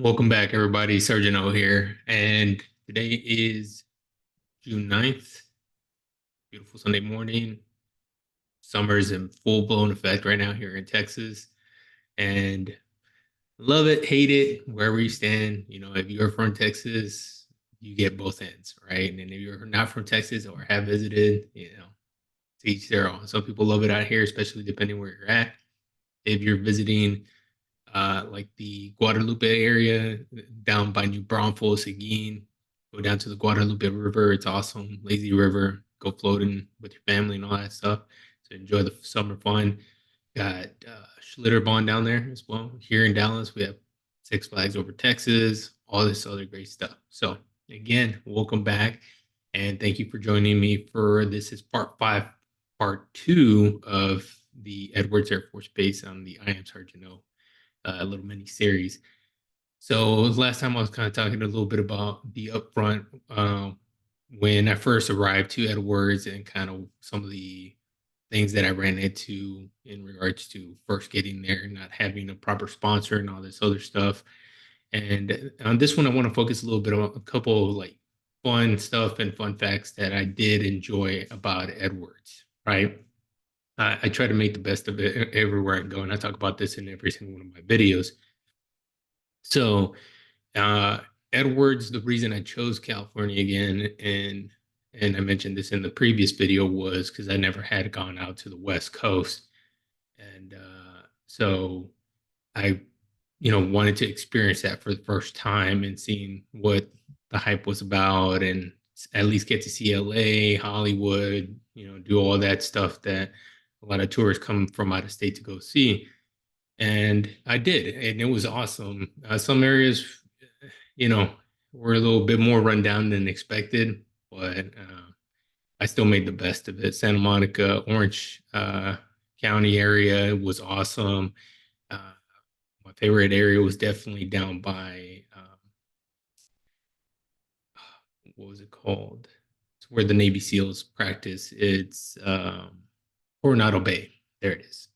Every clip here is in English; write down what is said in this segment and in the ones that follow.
Welcome back, everybody. Sergeant O here. And today is June 9th. Beautiful Sunday morning. Summer's in full blown effect right now here in Texas. And love it, hate it, wherever you stand. If you're from Texas, you get both ends, right? And if you're not from Texas or have visited, to each their own. Some people love it out here, especially depending where you're at. If you're visiting like the Guadalupe area down by New Braunfels, Seguin. Go down to the Guadalupe River. It's awesome. Lazy river. Go floating with your family and all that stuff. So enjoy the summer fun. Got Schlitterbahn down there as well. Here in Dallas, we have Six Flags Over Texas, all this other great stuff. So again, welcome back. And thank you for joining me for this is part 5, part 2 of the Edwards Air Force Base on the I Am Sergeant O little mini series. So last time I was kind of talking a little bit about the upfront when I first arrived to Edwards and kind of some of the things that I ran into in regards to first getting there, not having a proper sponsor and all this other stuff. And on this one, I want to focus a little bit on a couple of like fun stuff and fun facts that I did enjoy about Edwards, right? I try to make the best of it everywhere I go, and I talk about this in every single one of my videos. So, uh, Edwards, the reason I chose California again, and I mentioned this in the previous video, was because I never had gone out to the West Coast, and so I, wanted to experience that for the first time and seeing what the hype was about, and at least get to see LA, Hollywood, do all that stuff that a lot of tourists come from out of state to go see. And I did, and it was awesome. Some areas, you know, were a little bit more run down than expected, but I still made the best of it. Santa Monica, Orange County area was awesome. Uh, my favorite area was definitely down by what was it called? It's where the Navy SEALs practice. It's Coronado Bay. There it is.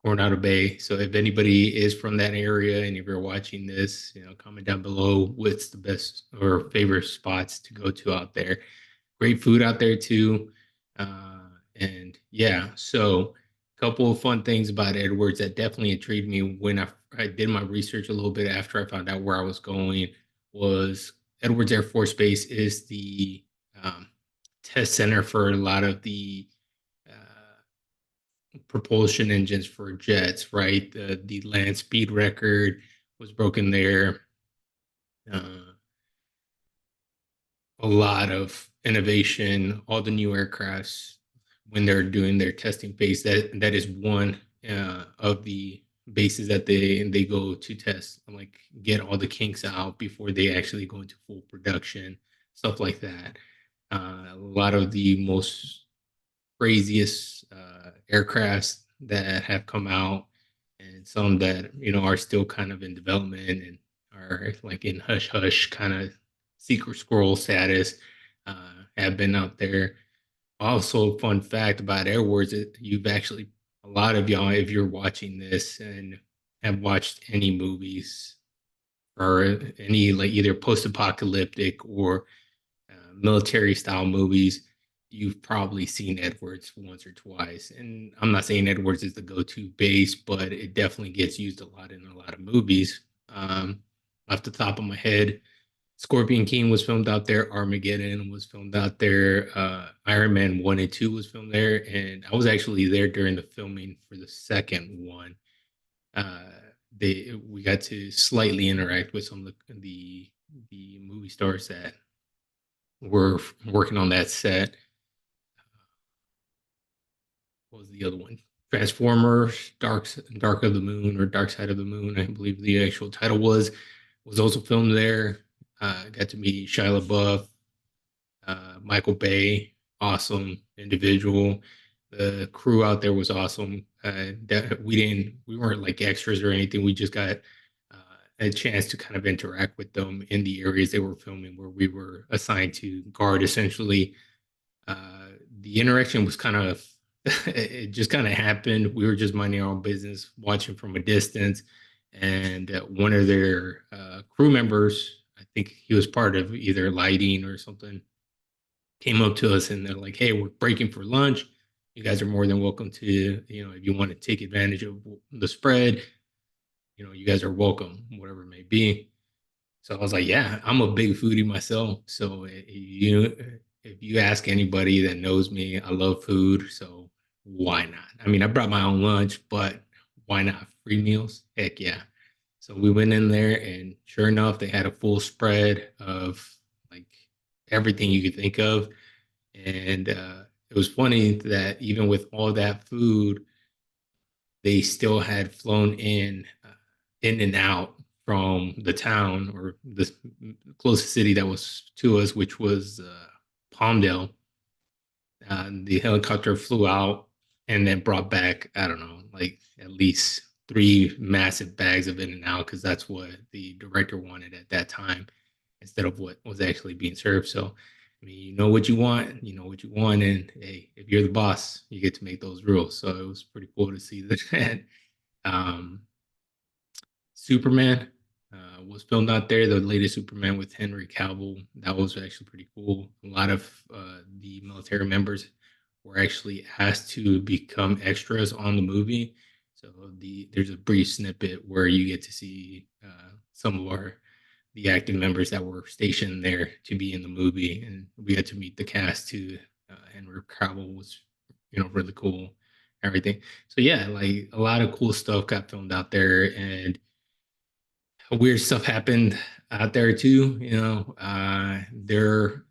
Coronado Bay. So if anybody is from that area and if you're watching this, comment down below what's the best or favorite spots to go to out there. Great food out there too. And yeah, so a couple of fun things about Edwards that definitely intrigued me when I did my research a little bit after I found out where I was going was Edwards Air Force Base is the um, test center for a lot of the propulsion engines for jets, right? The land speed record was broken there. A lot of innovation, all the new aircrafts when they're doing their testing phase. That is one of the bases that they go to test, like get all the kinks out before they actually go into full production, stuff like that. A lot of the most craziest aircrafts that have come out, and some that are still kind of in development and are like in hush hush kind of secret scroll status, have been out there. Also, fun fact about Airwords, you've actually a lot of y'all, if you're watching this and have watched any movies or any like either post-apocalyptic or military style movies, you've probably seen Edwards once or twice. And I'm not saying Edwards is the go-to base, but it definitely gets used a lot in a lot of movies. Off the top of my head, Scorpion King was filmed out there. Armageddon was filmed out there. Iron Man 1 and 2 was filmed there. And I was actually there during the filming for the second one. We got to slightly interact with some of the movie stars that were working on that set. What was the other one? Transformers, Dark of the Moon or Dark Side of the Moon, I believe the actual title was also filmed there. Got to meet Shia LaBeouf, Michael Bay, awesome individual. The crew out there was awesome. We weren't like extras or anything. We just got a chance to kind of interact with them in the areas they were filming, where we were assigned to guard. Essentially, the interaction was kind of it just kind of happened. We were just minding our own business, watching from a distance, and one of their crew members, I think he was part of either lighting or something, came up to us and they're like, "Hey, we're breaking for lunch. You guys are more than welcome to, if you want to take advantage of the spread, you guys are welcome, whatever it may be." So I was like, "Yeah, I'm a big foodie myself. So if you ask anybody that knows me, I love food. So why not? I mean, I brought my own lunch, but why not free meals? Heck yeah." So we went in there, and sure enough, they had a full spread of like everything you could think of. And it was funny that even with all that food, they still had flown in and out from the town or the closest city that was to us, which was Palmdale. The helicopter flew out and then brought back, I don't know, like at least three massive bags of In and Out because that's what the director wanted at that time instead of what was actually being served. So, I mean, you know what you want, and hey, if you're the boss, you get to make those rules. So it was pretty cool to see that. um, Superman was filmed out there. The latest Superman with Henry Cavill. That was actually pretty cool. A lot of the military members were actually asked to become extras on the movie. So there's a brief snippet where you get to see some of the active members that were stationed there to be in the movie, and we got to meet the cast too. Henry Cavill was really cool. Everything. So yeah, like a lot of cool stuff got filmed out there, and weird stuff happened out there too. There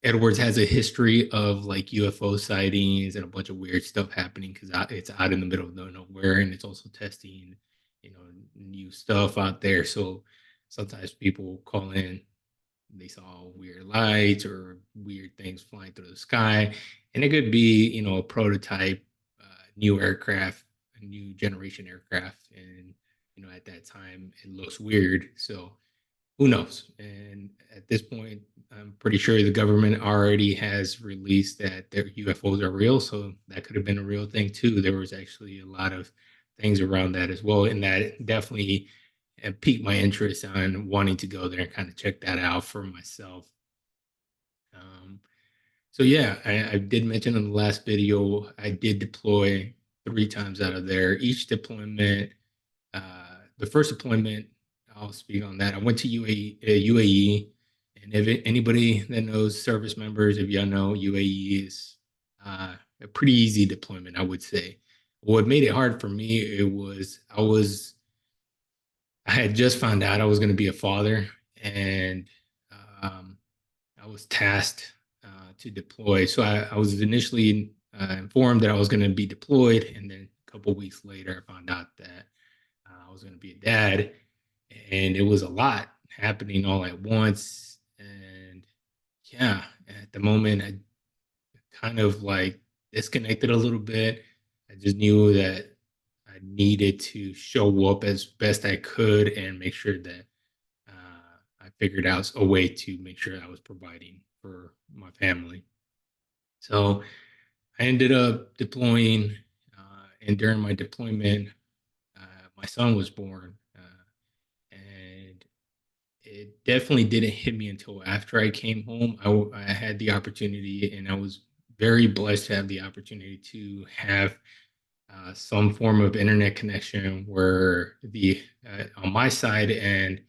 Edwards has a history of like UFO sightings and a bunch of weird stuff happening because it's out in the middle of nowhere, and it's also testing, new stuff out there. So sometimes people call in, they saw weird lights or weird things flying through the sky, and it could be, a prototype, new aircraft, a new generation aircraft, and at that time it looks weird. So who knows? And at this point, I'm pretty sure the government already has released that their UFOs are real. So that could have been a real thing too. There was actually a lot of things around that as well. And that definitely piqued my interest on wanting to go there and kind of check that out for myself. Um, so yeah, I did mention in the last video, I did deploy three times out of there. Each deployment, the first deployment, I'll speak on that. I went to UAE, and if anybody that knows service members, if y'all know, UAE is a pretty easy deployment, I would say. What made it hard for me, I had just found out I was going to be a father, and um, I was tasked to deploy. So I was initially informed that I was going to be deployed, and then a couple weeks later, I found out that I was going to be a dad, and it was a lot happening all at once. And yeah, at the moment, I kind of like disconnected a little bit. I just knew that I needed to show up as best I could and make sure that I figured out a way to make sure I was providing for my family. So I ended up deploying, and during my deployment, my son was born, and it definitely didn't hit me until after I came home. I had the opportunity, and I was very blessed to have the opportunity to have some form of internet connection where the on my side and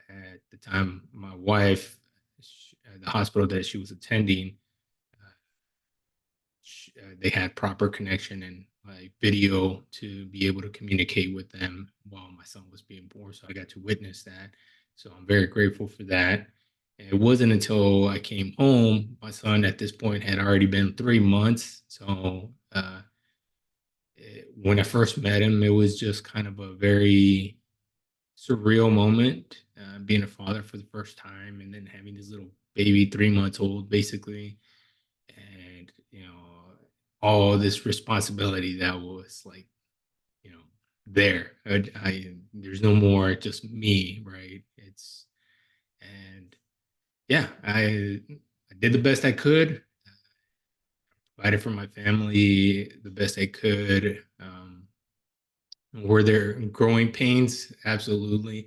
at the time my wife, the hospital that she was attending, they had proper connection and like video to be able to communicate with them while my son was being born. So I got to witness that. So I'm very grateful for that. And it wasn't until I came home, my son at this point had already been 3 months. So when I first met him, it was just kind of a very surreal moment, being a father for the first time and then having this little baby, 3 months old, basically, and all this responsibility that was like you know there. There's no more just me, right? It's and yeah, I did the best I could, provided for my family the best I could. Were there growing pains? Absolutely.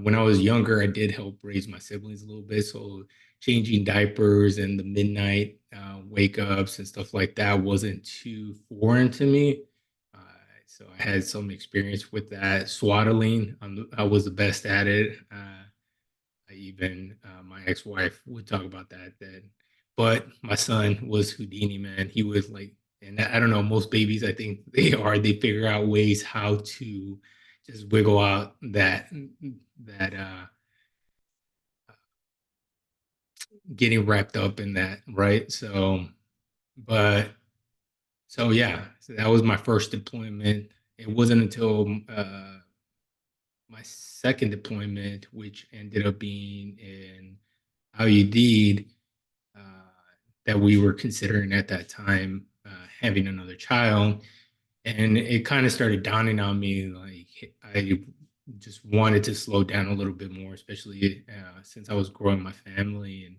When I was younger, I did help raise my siblings a little bit. So changing diapers and the midnight wake ups and stuff like that wasn't too foreign to me. Uh, so I had some experience with that. Swaddling, I was the best at it. Even my ex-wife would talk about that. But my son was Houdini, man. He was like, and I don't know, most babies, I think they figure out ways how to just wiggle out that getting wrapped up in that, right? But so yeah, so that was my first deployment. It wasn't until my second deployment, which ended up being in IUD, uh, that we were considering at that time having another child. And it kind of started dawning on me like I just wanted to slow down a little bit more, especially since I was growing my family and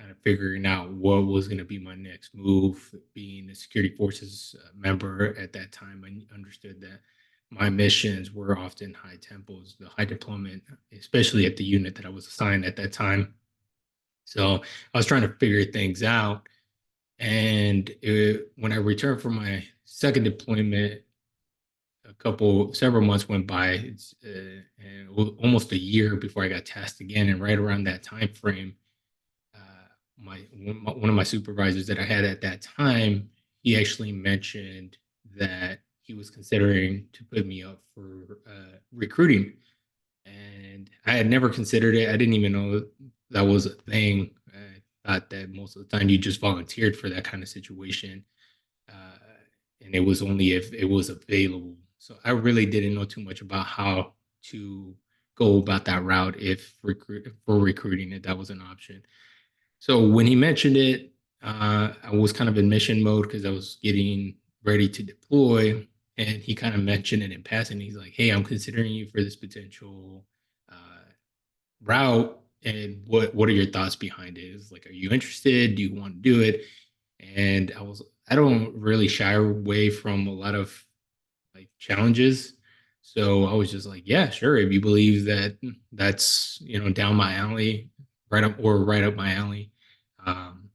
kind of figuring out what was going to be my next move. Being a security forces member at that time, I understood that my missions were often high tempos, the high deployment, especially at the unit that I was assigned at that time. So I was trying to figure things out. And when I returned from my second deployment, several months went by. And almost a year before I got tasked again. And right around that time frame, one of my supervisors that I had at that time, he actually mentioned that he was considering to put me up for recruiting, and I had never considered it. I didn't even know that was a thing. I thought that most of the time you just volunteered for that kind of situation, uh, and it was only if it was available. So I really didn't know too much about how to go about that route if for recruiting if that was an option. So when he mentioned it, I was kind of in mission mode because I was getting ready to deploy, and he kind of mentioned it in passing. He's like, "Hey, I'm considering you for this potential uh, route, and what are your thoughts behind it? Is like, are you interested? Do you want to do it?" And I don't really shy away from a lot of like challenges. So I was just like, yeah, sure. If you believe that that's, down my alley, right up my alley, um,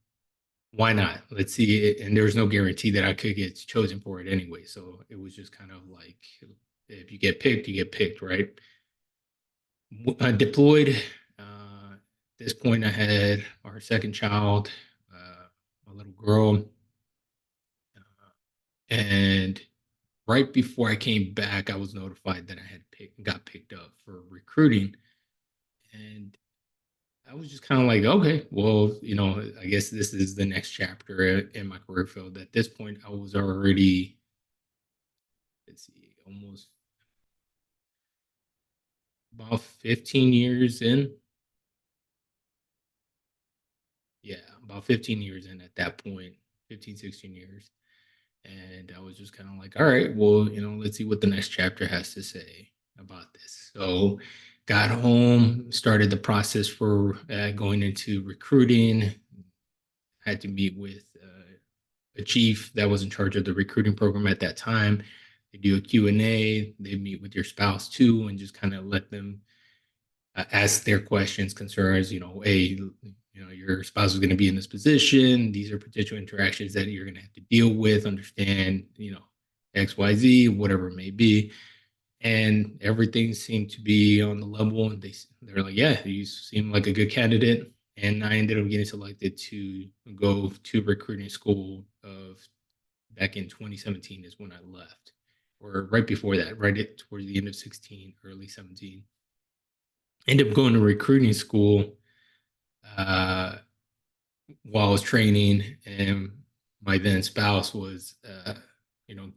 why not? Let's see it. And there was no guarantee that I could get chosen for it anyway. So it was just kind of like, if you get picked, you get picked, right? I deployed. At this point, I had our second child, a little girl, and right before I came back, I was notified that got picked up for recruiting, and I was just kind of like, okay, well, I guess this is the next chapter in my career field. At this point, I was already, let's see, almost about 15 years in. Yeah, about 15 years in at that point, 15, 16 years. And I was just kind of like, all right, well, let's see what the next chapter has to say about this. So, got home, started the process for going into recruiting. Had to meet with a chief that was in charge of the recruiting program at that time. They do a Q&A. They meet with your spouse too, and just kind of let them ask their questions, concerns. Hey, your spouse is going to be in this position. These are potential interactions that you're going to have to deal with. Understand, XYZ, whatever it may be. And everything seemed to be on the level. And they're like, yeah, you seem like a good candidate. And I ended up getting selected to go to recruiting school of back in 2017 is when I left, or right before that, towards the end of 16, early 17. Ended up going to recruiting school uh, while I was training, and my then spouse was,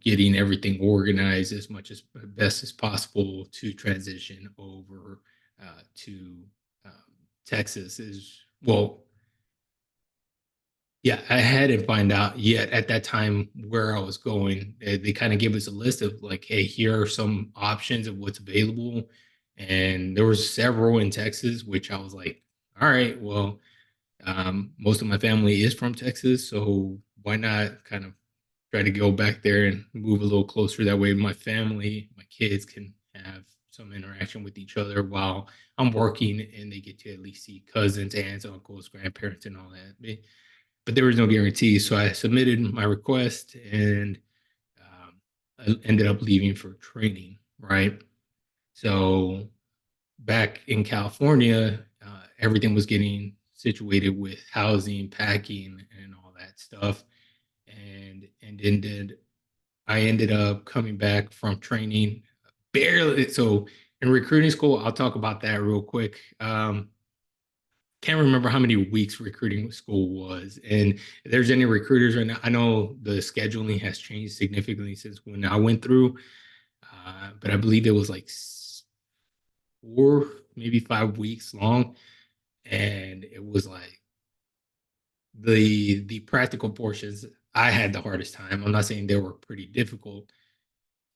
getting everything organized as much as best as possible to transition over to um, Texas. Is well, yeah, I hadn't find out yet at that time where I was going. They kind of gave us a list of like, hey, here are some options of what's available, and there were several in Texas, which I was like, all right, well, most of my family is from Texas, so why not kind of try to go back there and move a little closer. That way, my family, my kids can have some interaction with each other while I'm working, and they get to at least see cousins, aunts, uncles, grandparents, and all that. But there was no guarantee, so I submitted my request, and I ended up leaving for training. Right, so back in California, everything was getting situated with housing, packing, and all that stuff. And ended I ended up coming back from training barely. So in recruiting school, I'll talk about that real quick. Can't remember how many weeks recruiting school was. And if there's any recruiters right now, I know the scheduling has changed significantly since when I went through, but I believe it was like 4, maybe 5 weeks long. And it was like the practical portions, I had the hardest time. I'm not saying they were pretty difficult.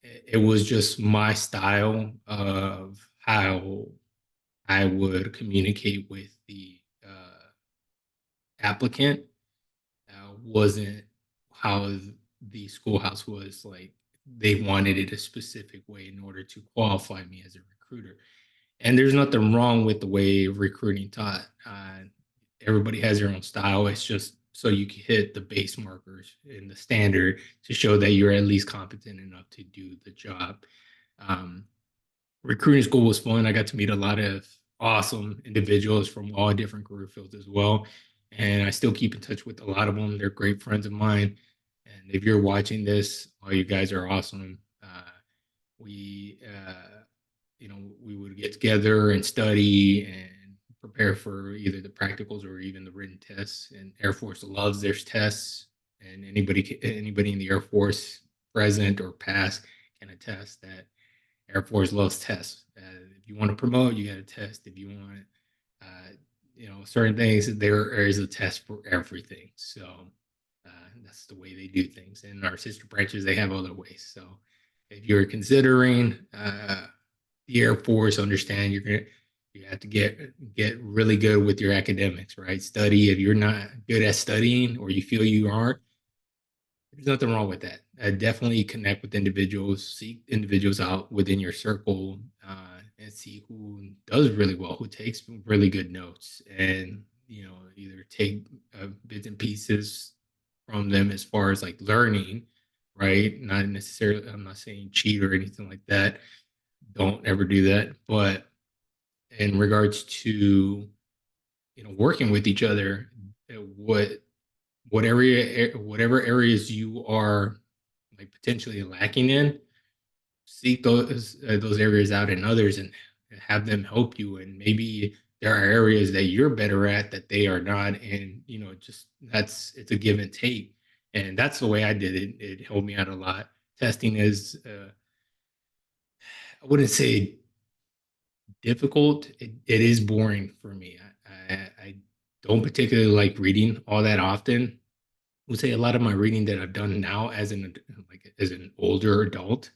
It was just my style of how I would communicate with the applicant. Wasn't how the schoolhouse was. Like, they wanted it a specific way in order to qualify me as a recruiter. And there's nothing wrong with the way recruiting taught. Everybody has their own style. It's just so you can hit the base markers in the standard to show that you're at least competent enough to do the job. Um, Recruiting school was fun. I got to meet a lot of awesome individuals from all different career fields as well. And I still keep in touch with a lot of them. They're great friends of mine. And if you're watching this, all you guys are awesome. We, we would get together and study and prepare for either the practicals or even the written tests. And Air Force loves their tests. And anybody in the Air Force, present or past, can attest that Air Force loves tests. If you want to promote, you got to test. If you want, certain things, there is a test for everything. So that's the way they do things. And our sister branches, they have other ways. So if you're considering the Air Force, understand you have to get really good with your academics, right? Study. If you're not good at studying or you feel you aren't, there's nothing wrong with that. Definitely connect with individuals, seek individuals out within your circle, and see who does really well, who takes really good notes, and either take bits and pieces from them as far as like learning, right? Not necessarily. I'm not saying cheat or anything like that. Don't ever do that. But in regards to working with each other, what whatever areas you are like potentially lacking in, seek those areas out in others and have them help you. And maybe there are areas that you're better at that they are not, and just it's a give and take. And that's the way I did it. It helped me out a lot. Testing is I wouldn't say difficult. It is boring for me. I don't particularly like reading all that often. I would say a lot of my reading that I've done now as an older adult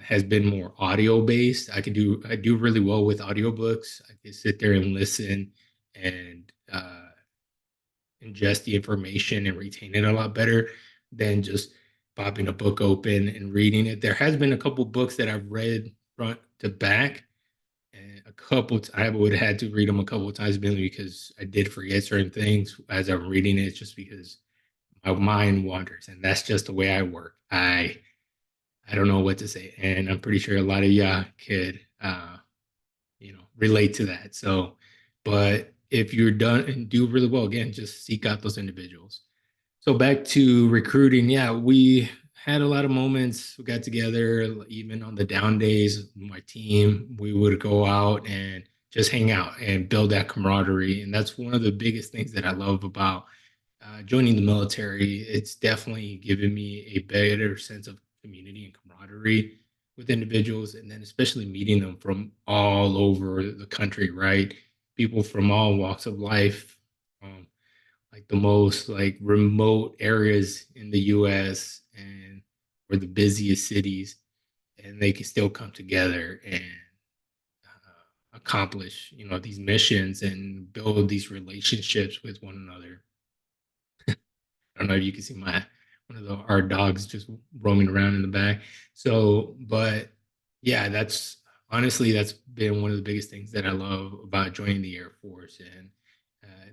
has been more audio based. I do really well with audiobooks. I can sit there and listen and ingest the information and retain it a lot better than just popping a book open and reading it. There has been a couple books that I've read front to back, and I would have had to read them a couple of times mainly because I did forget certain things as I'm reading it, just because my mind wanders, and that's just the way I work. I don't know what to say, and I'm pretty sure a lot of y'all could relate to that. So, but if you're done and do really well, again, just seek out those individuals. So back to recruiting, yeah, we had a lot of moments. We got together, even on the down days. My team, we would go out and just hang out and build that camaraderie, and that's one of the biggest things that I love about joining the military. It's definitely given me a better sense of community and camaraderie with individuals, and then especially meeting them from all over the country, right? People from all walks of life, like the most like remote areas in the U.S. and or the busiest cities, and they can still come together and accomplish, these missions and build these relationships with one another. I don't know if you can see one of our dogs just roaming around in the back. So, but yeah, that's honestly that's been one of the biggest things that I love about joining the Air Force. And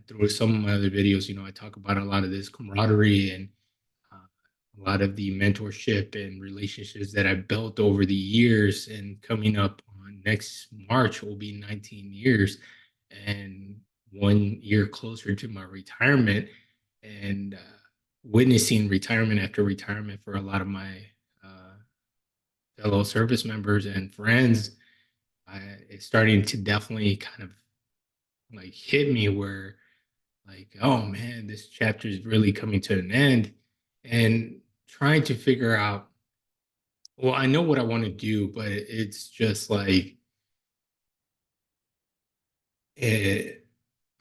through some of my other videos, I talk about a lot of this camaraderie and uh, a lot of the mentorship and relationships that I built over the years. And coming up on next March will be 19 years and 1 year closer to my retirement. And witnessing retirement after retirement for a lot of my uh, fellow service members and friends, it's starting to definitely kind of like hit me where like, oh man, this chapter is really coming to an end, and trying to figure out, well, I know what I want to do, but it's just like, it,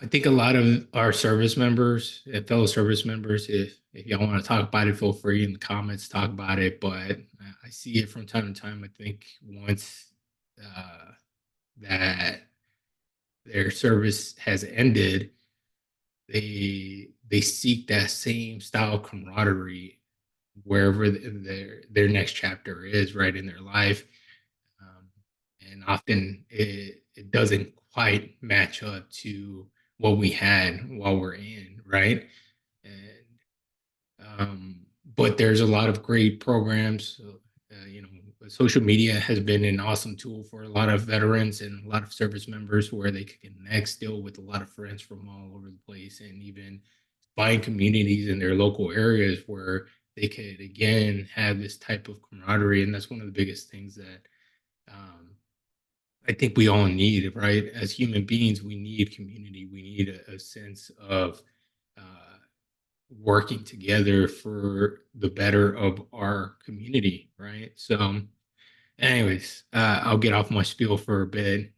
I think a lot of our service members, fellow service members, if y'all want to talk about it, feel free in the comments, talk about it. But I see it from time to time. I think once uh, that their service has ended, they seek that same style of camaraderie wherever their next chapter is, right, in their life. um, and often it doesn't quite match up to what we had while we're in, right? And but there's a lot of great programs. Social media has been an awesome tool for a lot of veterans and a lot of service members where they can connect still with a lot of friends from all over the place, and even find communities in their local areas where they could again have this type of camaraderie. And that's one of the biggest things that um, I think we all need, right? As human beings, we need community. We need a sense of uh, working together for the better of our community, right? So, anyways, I'll get off my spiel for a bit,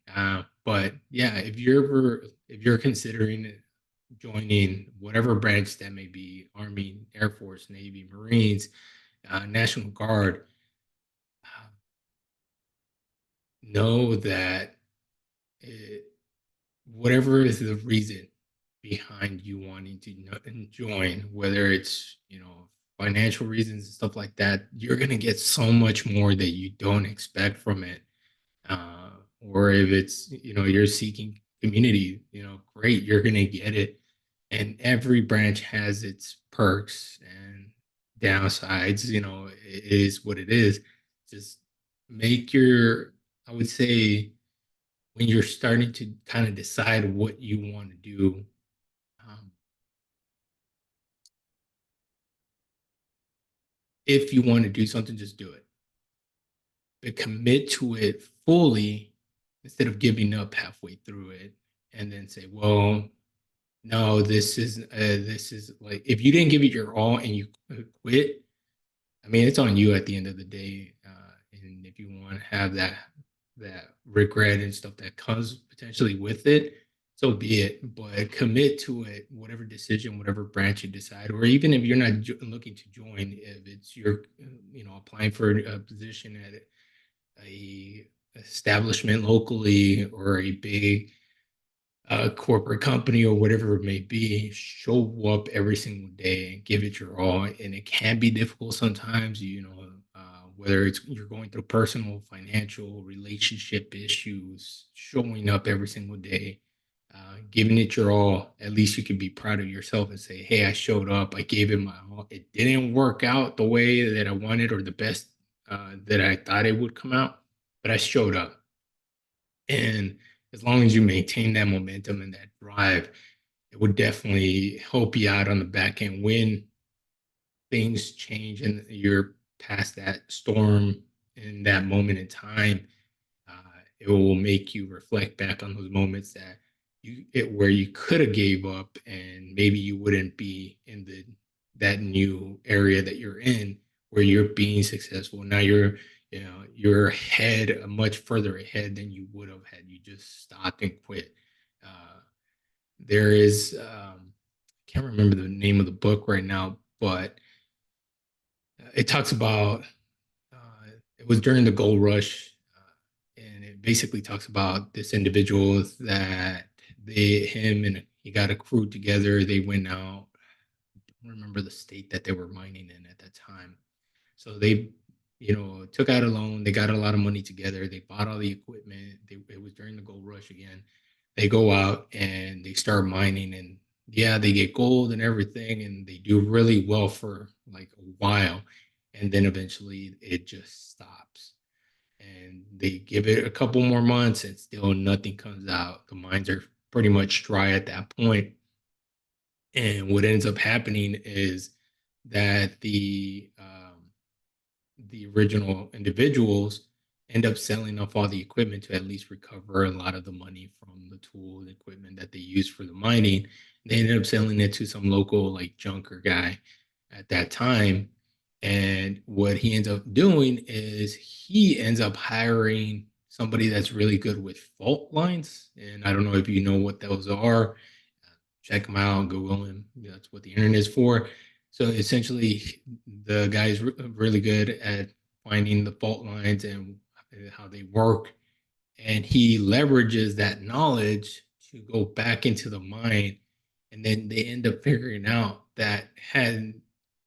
but yeah, if you're considering joining whatever branch that may be, Army, Air Force, Navy, Marines, National Guard, uh, know that it, whatever is the reason behind you wanting to join, whether it's financial reasons and stuff like that, you're gonna get so much more that you don't expect from it. uh, or if it's you're seeking community, great, you're gonna get it. And every branch has its perks and downsides. It is what it is. Just make your, I would say, when you're starting to kind of decide what you want to do, um, if you want to do something, just do it, but commit to it fully instead of giving up halfway through it and then say, well, no, this is like, if you didn't give it your all and you quit, I mean, it's on you at the end of the day. And if you want to have that regret and stuff that comes potentially with it, so be it. But commit to it, whatever decision, whatever branch you decide, or even if you're not looking to join, if it's your, applying for a position at a establishment locally or a big corporate company or whatever it may be, show up every single day and give it your all. And it can be difficult sometimes, whether it's you're going through personal, financial, relationship issues, showing up every single day, giving it your all. At least you can be proud of yourself and say, hey, I showed up, I gave it my all. It didn't work out the way that I wanted or the best that I thought it would come out, but I showed up. And as long as you maintain that momentum and that drive, it would definitely help you out on the back end when things change and you're past that storm in that moment in time. It will make you reflect back on those moments that where you could have gave up and maybe you wouldn't be in that new area that you're in where you're being successful. Now you're ahead, much further ahead than you would have had you just stopped and quit. There is I can't remember the name of the book right now, but it talks about it was during the gold rush, and it basically talks about this individual that him and he got a crew together. They went out don't remember the state that they were mining in at that time. So they, took out a loan. They got a lot of money together. They bought all the equipment. It was during the gold rush again. They go out and they start mining, and yeah, they get gold and everything, and they do really well for like a while, and then eventually it just stops. And they give it a couple more months, and still nothing comes out. The mines are pretty much dry at that point. And what ends up happening is that the original individuals end up selling off all the equipment to at least recover a lot of the money from the tool and equipment that they use for the mining. They ended up selling it to some local like junker guy at that time. And what he ends up doing is he ends up hiring somebody that's really good with fault lines. And I don't know if you know what those are. Check them out, Google them. That's what the internet is for. So essentially, the guy is really good at finding the fault lines and how they work. And he leverages that knowledge to go back into the mine. And then they end up figuring out that had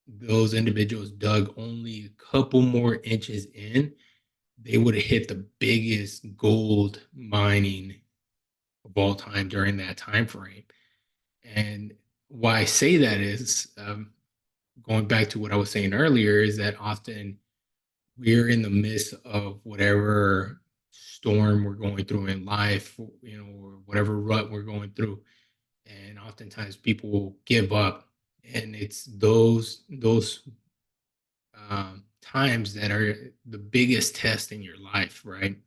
those individuals dug only a couple more inches in, they would have hit the biggest gold mining of all time during that time frame. And why I say that is going back to what I was saying earlier, is that often we're in the midst of whatever storm we're going through in life, or whatever rut we're going through. And oftentimes people will give up. And it's those times that are the biggest test in your life, right?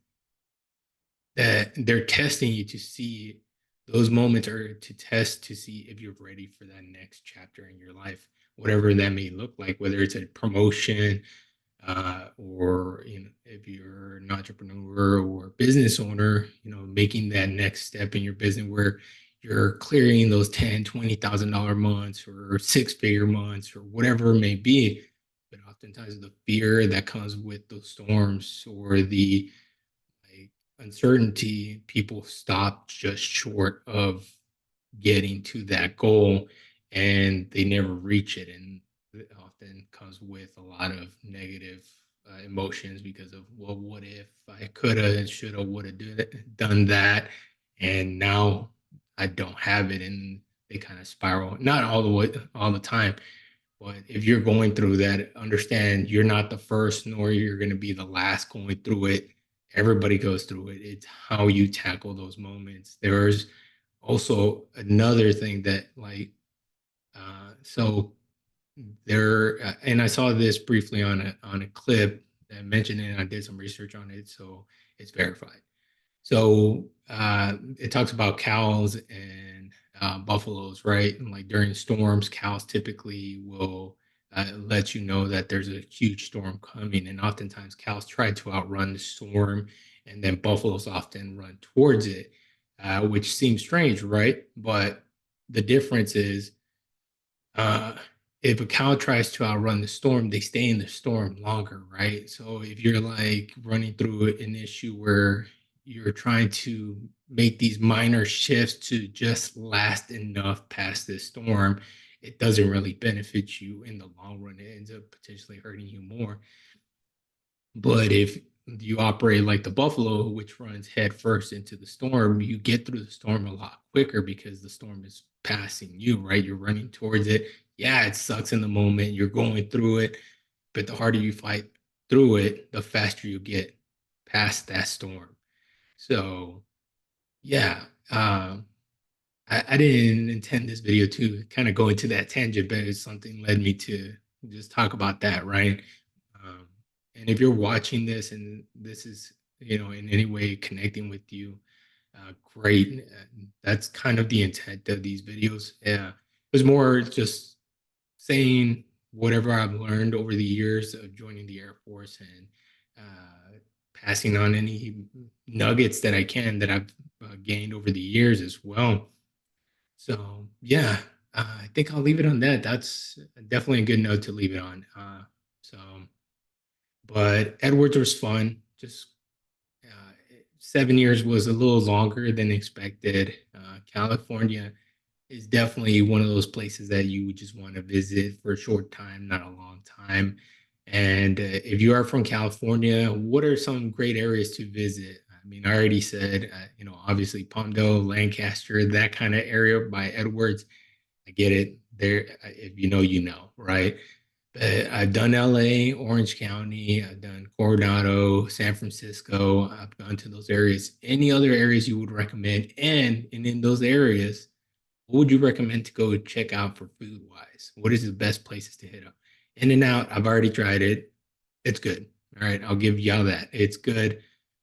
That they're testing you to see, those moments are to test to see if you're ready for that next chapter in your life, whatever that may look like, whether it's a promotion, or if you're an entrepreneur or business owner, making that next step in your business where you're clearing those 10, $20,000 months or six-figure months or whatever it may be. But oftentimes the fear that comes with those storms or the like uncertainty, people stop just short of getting to that goal, and they never reach it. And it often comes with a lot of negative emotions because of, well, what if I could have, should have, would have done that, and now I don't have it, and they kind of spiral. Not all the way, all the time, but if you're going through that, understand you're not the first, nor you're going to be the last going through it. Everybody goes through it. It's how you tackle those moments. There's also another thing that so there, and I saw this briefly on a clip that mentioned it, and I did some research on it, so it's verified. So it talks about cows and buffaloes, right? And like during storms, cows typically will let you know that there's a huge storm coming. And oftentimes cows try to outrun the storm, and then buffaloes often run towards it, which seems strange, right? But the difference is uh, if a cow tries to outrun the storm, they stay in the storm longer, right? So if you're like running through an issue where you're trying to make these minor shifts to just last enough past this storm, it doesn't really benefit you in the long run. It ends up potentially hurting you more. But if you operate like the buffalo, which runs head first into the storm, you get through the storm a lot quicker because the storm is passing you, right? You're running towards it. Yeah, it sucks in the moment. You're going through it, but the harder you fight through it, the faster you get past that storm. So, yeah, I didn't intend this video to kind of go into that tangent, but it's something led me to just talk about that, right? Um, and if you're watching this and this is, in any way connecting with you, great. That's kind of the intent of these videos. Yeah, it was more just saying whatever I've learned over the years of joining the Air Force, and passing on any nuggets that I can that I've gained over the years as well. So yeah, I think I'll leave it on that. That's definitely a good note to leave it on. So, but Edwards was fun. Just 7 years was a little longer than expected. California is definitely one of those places that you would just want to visit for a short time, not a long time. And if you are from California, what are some great areas to visit? I mean, I already said, obviously Palmdale, Lancaster, that kind of area by Edwards. I get it. There, if you know, you know, right? But I've done LA, Orange County, I've done Coronado, San Francisco. I've gone to those areas. Any other areas you would recommend? And in those areas, what would you recommend to go check out for food wise? What is the best places to hit up? In and Out, I've already tried it. It's good. All right, I'll give y'all that. It's good.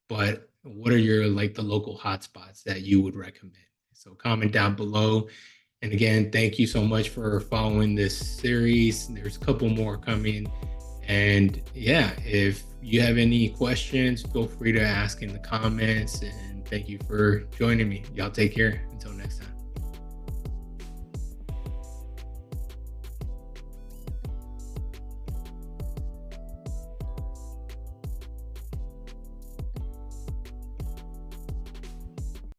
But what are your like the local hotspots that you would recommend? So comment down below. And again, thank you so much for following this series. There's a couple more coming. And yeah, if you have any questions, feel free to ask in the comments. And thank you for joining me. Y'all take care. Until next time.